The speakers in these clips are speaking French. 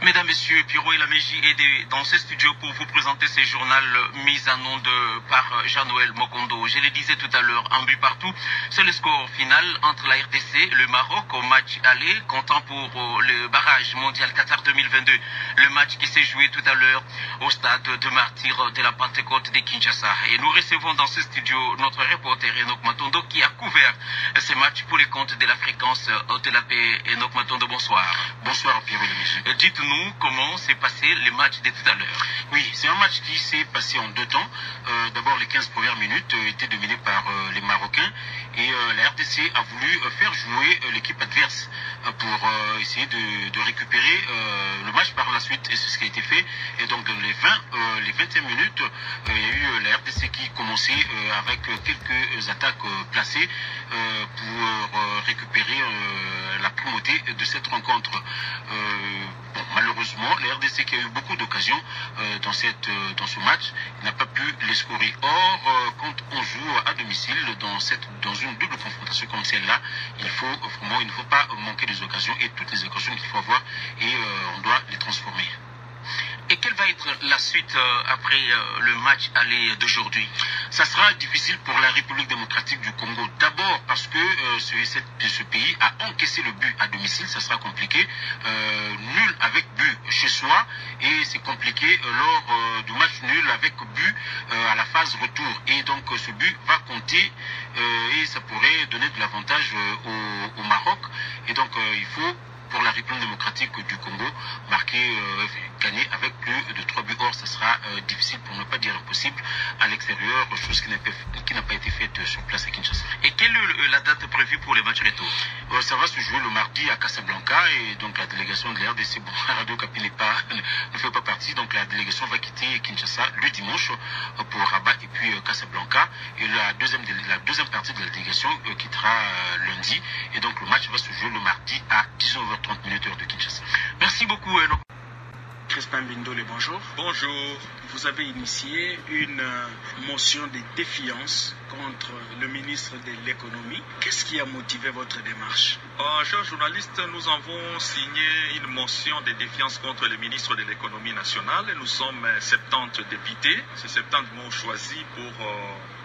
Mesdames, Messieurs, Pierrot et Laméji est dans ce studio pour vous présenter ce journal mis en onde par Jean-Noël Mokondo. Je le disais tout à l'heure, un but partout. C'est le score final entre la RDC et le Maroc au match aller, comptant pour le barrage mondial Qatar 2022. Le match qui s'est joué tout à l'heure au stade de Martyrs de la Pentecôte de Kinshasa. Et nous recevons dans ce studio notre reporter Enoch Matondo qui a couvert ce match pour les comptes de la fréquence de la paix. Enoch Matondo, bonsoir. Bonsoir Pierrot Laméji. Dites-nous comment s'est passé le match de tout à l'heure. Oui, c'est un match qui s'est passé en deux temps. D'abord, les 15 premières minutes étaient dominées par les Marocains et la RDC a voulu faire jouer l'équipe adverse pour essayer de récupérer le match par la suite, et c'est ce qui a été fait. Et donc dans les 21 minutes, il y a eu la RDC qui commençait avec quelques attaques placées pour récupérer la primauté de cette rencontre. Malheureusement, la RDC qui a eu beaucoup d'occasions dans ce match n'a pas pu les scorer. Or, quand on joue à domicile dans une double confrontation comme celle-là, il ne faut pas manquer des occasions, et toutes les occasions qu'il faut avoir, et on doit les transformer. Et quelle va être la suite après le match aller d'aujourd'hui? Ça sera difficile pour la République démocratique du Congo. D'abord parce que ce pays a encaissé le but à domicile, ça sera compliqué. Nul avec but chez soi, et c'est compliqué lors du match nul avec but à la phase retour. Et donc ce but va compter et ça pourrait donner de l'avantage au Maroc. Et donc il faut, pour la République démocratique du Congo, gagner avec plus de 3 buts. Or, ça sera difficile, pour ne pas dire impossible, à l'extérieur, chose qui n'a pas été faite sur place à Kinshasa. Et quelle est la date prévue pour les matchs retour? Ça va se jouer le mardi à Casablanca, et donc la délégation de la RDC, Radio Kapi ne fait pas partie, donc la délégation va quitter Kinshasa le dimanche pour Rabat et puis Casablanca, et la deuxième partie de la délégation quittera lundi, et donc le match va se jouer le mardi à 19h30 heure de Kinshasa. Merci beaucoup, Enoch. Crispin Bindole, bonjour. Bonjour. Vous avez initié une motion de défiance contre le ministre de l'économie. Qu'est-ce qui a motivé votre démarche? Chers journalistes, nous avons signé une motion de défiance contre le ministre de l'économie nationale. Nous sommes 70 députés. Ces 70 m'ont choisi pour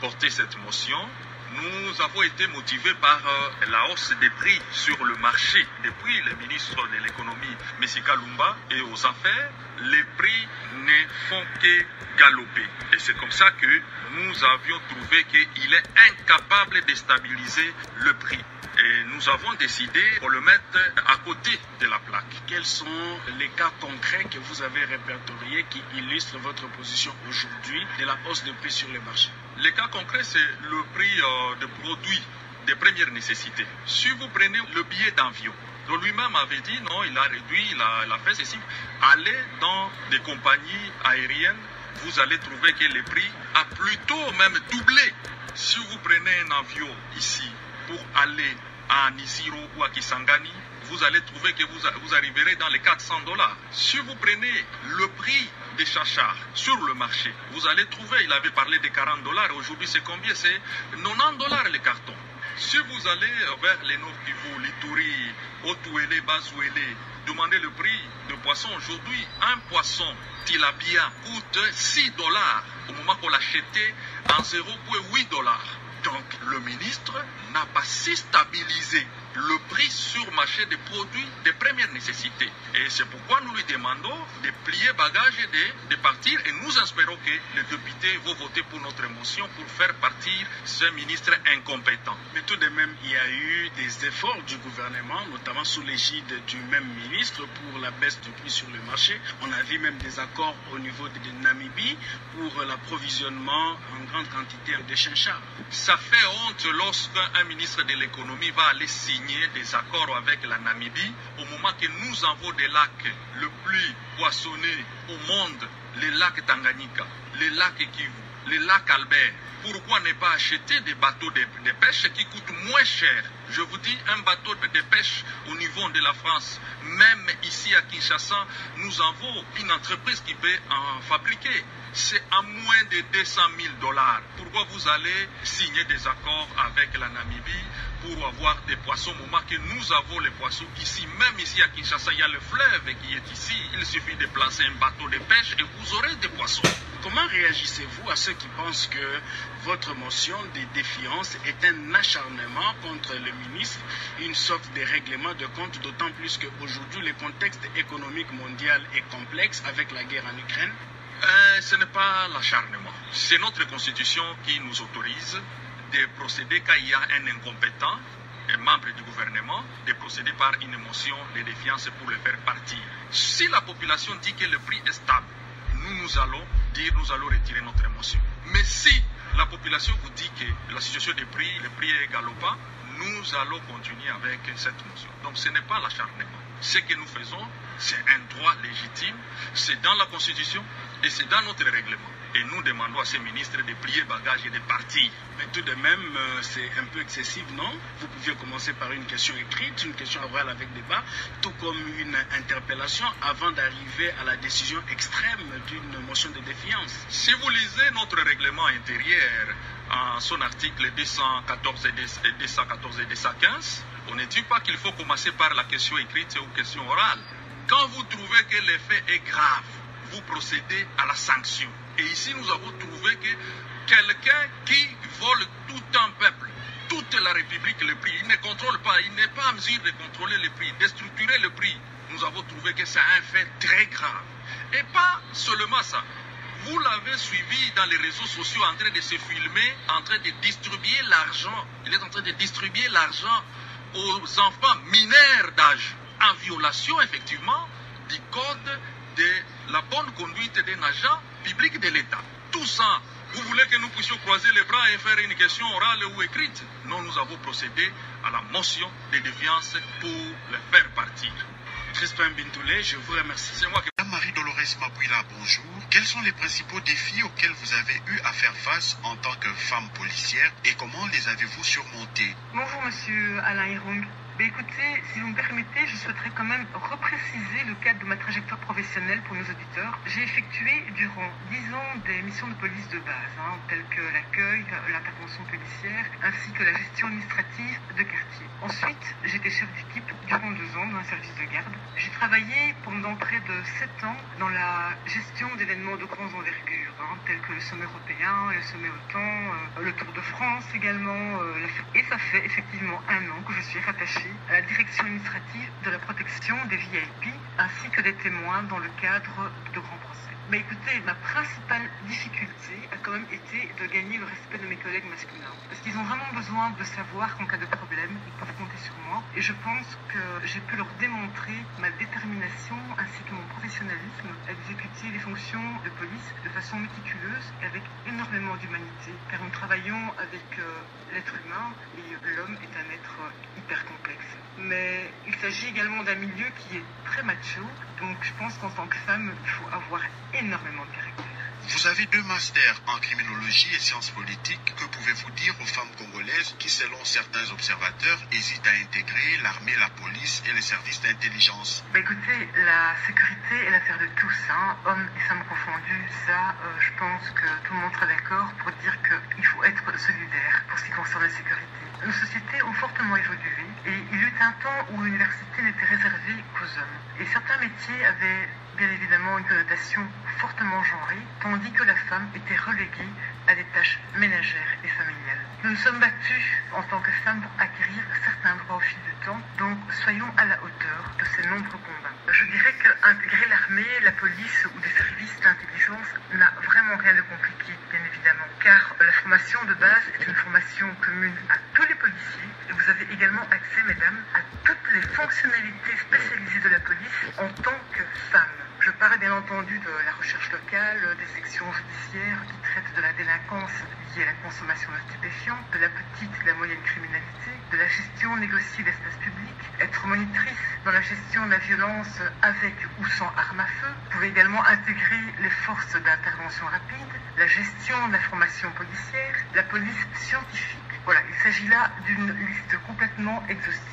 porter cette motion. Nous avons été motivés par la hausse des prix sur le marché. Depuis le ministre de l'économie, M. Kalumba, et aux affaires, les prix ne font que galoper. Et c'est comme ça que nous avions trouvé qu'il est incapable de stabiliser le prix. Et nous avons décidé de le mettre à côté de la plaque. Quels sont les cas concrets que vous avez répertoriés qui illustrent votre position aujourd'hui de la hausse de prix sur les marchés? Les cas concrets, c'est le prix de produits de première nécessité. Si vous prenez le billet d'avion, lui-même avait dit non, il a réduit, il a fait ceci. Allez dans des compagnies aériennes, vous allez trouver que le prix a plutôt même doublé. Si vous prenez un avion ici pour aller à Nisiro ou à Kisangani, vous allez trouver que vous arriverez dans les $400. Si vous prenez le prix des chachars sur le marché, vous allez trouver, il avait parlé de $40, aujourd'hui c'est combien? C'est $90 les cartons. Si vous allez vers les Nord Kivu, l'Ituri, Otuele, Bazouele, demandez le prix de poisson. Aujourd'hui, un poisson tilapia coûte $6 au moment qu'on l'achetait en $0,8. Donc le ministre n'a pas si stabilisé le prix sur le marché des produits de première nécessité. Et c'est pourquoi nous lui demandons de plier bagage et de partir. Et nous espérons que les députés vont voter pour notre motion pour faire partir ce ministre incompétent. Mais tout de même, il y a eu des efforts du gouvernement, notamment sous l'égide du même ministre, pour la baisse du prix sur le marché. On a vu même des accords au niveau de Namibie pour l'approvisionnement en grande quantité de chinchard. Ça fait honte lorsqu'un ministre de l'économie va aller signer des accords avec la Namibie au moment que nous avons des lacs le plus poissonnés au monde, les lacs Tanganyika, les lacs Kivu, les lacs Albert. Pourquoi ne pas acheter des bateaux de pêche qui coûtent moins cher? Je vous dis, un bateau de pêche au niveau de la France, même ici à Kinshasa, nous avons une entreprise qui peut en fabriquer. C'est à moins de $200 000. Pourquoi vous allez signer des accords avec la Namibie pour avoir des poissons, au moment que nous avons les poissons ici, même ici à Kinshasa, il y a le fleuve qui est ici. Il suffit de placer un bateau de pêche et vous aurez des poissons. Comment réagissez-vous à ceux qui pensent que votre motion de défiance est un acharnement contre le ministre, une sorte de règlement de compte, d'autant plus qu'aujourd'hui le contexte économique mondial est complexe avec la guerre en Ukraine? Ce n'est pas l'acharnement. C'est notre constitution qui nous autorise de procéder quand il y a un incompétent, un membre du gouvernement, de procéder par une motion de défiance pour le faire partir. Si la population dit que le prix est stable, nous allons retirer notre motion. Mais si la population vous dit que la situation des prix, le prix est galopant, nous allons continuer avec cette motion. Donc ce n'est pas l'acharnement. Ce que nous faisons, c'est un droit légitime, c'est dans la Constitution et c'est dans notre règlement. Et nous demandons à ces ministres de plier bagages et de partir. Mais tout de même, c'est un peu excessif, non? Vous pouviez commencer par une question écrite, une question orale avec débat, tout comme une interpellation avant d'arriver à la décision extrême d'une motion de défiance. Si vous lisez notre règlement intérieur, en son article 214 et 215, on ne dit pas qu'il faut commencer par la question écrite ou question orale. Quand vous trouvez que l'effet est grave, vous procédez à la sanction. Et ici, nous avons trouvé que quelqu'un qui vole tout un peuple, toute la République, le prix, il ne contrôle pas, il n'est pas en mesure de contrôler le prix, de structurer le prix. Nous avons trouvé que c'est un fait très grave. Et pas seulement ça. Vous l'avez suivi dans les réseaux sociaux en train de se filmer, en train de distribuer l'argent. Il est en train de distribuer l'argent aux enfants mineurs d'âge, en violation effectivement du code de la bonne conduite d'un agent public de l'État. Tout ça, vous voulez que nous puissions croiser les bras et faire une question orale ou écrite? Non, nous avons procédé à la motion de défiance pour le faire partir. Crispin Bintoulé, je vous remercie. C'est moi qui... Marie-Dolores Mabouila, bonjour. Quels sont les principaux défis auxquels vous avez eu à faire face en tant que femme policière et comment les avez-vous surmontés? Bonjour Monsieur Alain Hirung. Écoutez, si vous me permettez, je souhaiterais quand même repréciser le cadre de ma trajectoire professionnelle pour nos auditeurs. J'ai effectué durant 10 ans des missions de police de base, telles que l'accueil, l'intervention policière, ainsi que la gestion administrative de quartier. Ensuite, j'étais chef d'équipe durant 2 ans dans un service de garde. J'ai travaillé pendant près de 7 ans dans la gestion d'événements de grande envergure, tels que le sommet européen, le sommet OTAN, le Tour de France également. Et ça fait effectivement 1 an que je suis rattachée à la direction administrative de la protection des VIP ainsi que des témoins dans le cadre de grands procès. Mais écoutez, ma principale difficulté a quand même été de gagner le respect de mes collègues masculins. Parce qu'ils ont vraiment besoin de savoir qu'en cas de problème, ils peuvent compter sur moi. Et je pense que j'ai pu leur démontrer ma détermination ainsi que mon professionnalisme à exécuter les fonctions de police de façon méticuleuse et avec énormément d'humanité. Car nous travaillons avec l'être humain et l'homme est un être hyper complexe. Mais il s'agit également d'un milieu qui est très macho. Donc je pense qu'en tant que femme, il faut avoir énormément de caractère. Vous avez 2 masters en criminologie et sciences politiques. Que pouvez-vous dire aux femmes congolaises qui, selon certains observateurs, hésitent à intégrer l'armée, la police et les services d'intelligence? Écoutez, la sécurité est l'affaire de tous, hommes et femmes confondus. Ça, je pense que tout le monde sera d'accord pour dire qu'il faut être solidaire pour ce qui concerne la sécurité. Nos sociétés ont fortement évolué et il y eut un temps où l'université n'était réservée qu'aux hommes. Et certains métiers avaient bien évidemment une connotation fortement genrée, tandis que la femme était reléguée à des tâches ménagères et familiales. Nous nous sommes battus en tant que femmes pour acquérir certains droits au fil du temps, donc soyons à la hauteur de ces nombreux combats. Je dirais qu'intégrer l'armée, la police ou des services d'intelligence n'a vraiment rien de compliqué, bien évidemment, car la formation de base est une formation commune à tous les policiers et vous avez également accès, mesdames, à toutes les fonctionnalités spécialisées de la police en tant que femme. Je parle bien entendu de la recherche locale, des sections judiciaires qui traitent de la délinquance liée à la consommation de stupéfiants, de la petite et de la moyenne criminalité, de la gestion négociée d'espace public, être monitrice dans la gestion de la violence avec ou sans arme à feu. Vous pouvez également intégrer les forces d'intervention rapide, la gestion de la formation policière, la police scientifique. Voilà, il s'agit là d'une liste complètement exhaustive.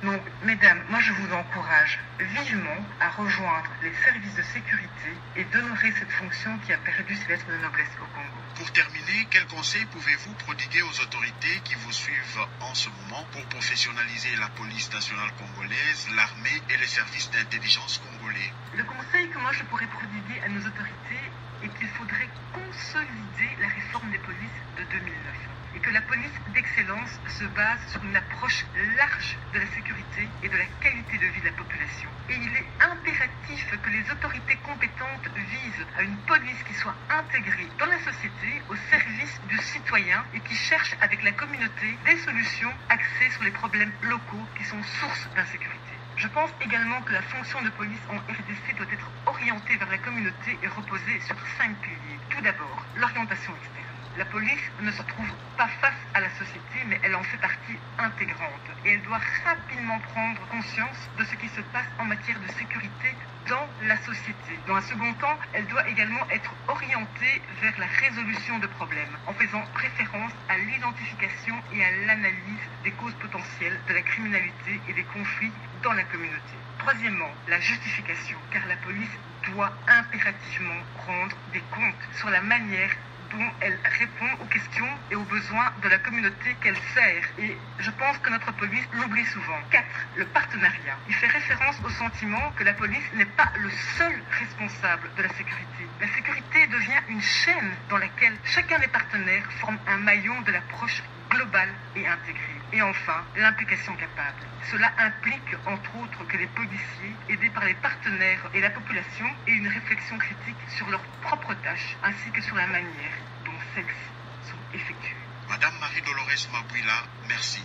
Donc, mesdames, moi je vous encourage vivement à rejoindre les services de sécurité et d'honorer cette fonction qui a perdu ses lettres de noblesse au Congo. Pour terminer, quels conseils pouvez-vous prodiguer aux autorités qui vous suivent en ce moment pour professionnaliser la police nationale congolaise, l'armée et les services d'intelligence congolais? Le conseil que moi je pourrais prodiguer à nos autorités est qu'il faudrait consolider la réforme des polices de 2009 et que la police d'excellence se base sur une approche large de la sécurité et de la qualité de vie de la population. Et il est impératif que les autorités compétentes visent à une police qui soit intégrée dans la société au service du citoyen et qui cherche avec la communauté des solutions axées sur les problèmes locaux qui sont source d'insécurité. Je pense également que la fonction de police en RDC doit être orientée vers la communauté et reposer sur 5 piliers. Tout d'abord, l'orientation externe. La police ne se trouve pas face à la société, mais elle en fait partie intégrante. Et elle doit rapidement prendre conscience de ce qui se passe en matière de sécurité dans la société. Dans un second temps, elle doit également être orientée vers la résolution de problèmes, en faisant référence à l'identification et à l'analyse des causes potentielles de la criminalité et des conflits dans la communauté. Troisièmement, la justification, car la police doit impérativement rendre des comptes sur la manière dont elle répond aux questions et aux besoins de la communauté qu'elle sert. Et je pense que notre police l'oublie souvent. 4. Le partenariat. Il fait référence au sentiment que la police n'est pas le seul responsable de la sécurité. La sécurité devient une chaîne dans laquelle chacun des partenaires forme un maillon de l'approche globale et intégrée. Et enfin, l'implication capable. Cela implique, entre autres, que les policiers, aidés par les partenaires et la population, aient une réflexion critique sur leurs propres tâches, ainsi que sur la manière dont celles-ci sont effectuées. Madame Marie-Dolores Mabouila, merci.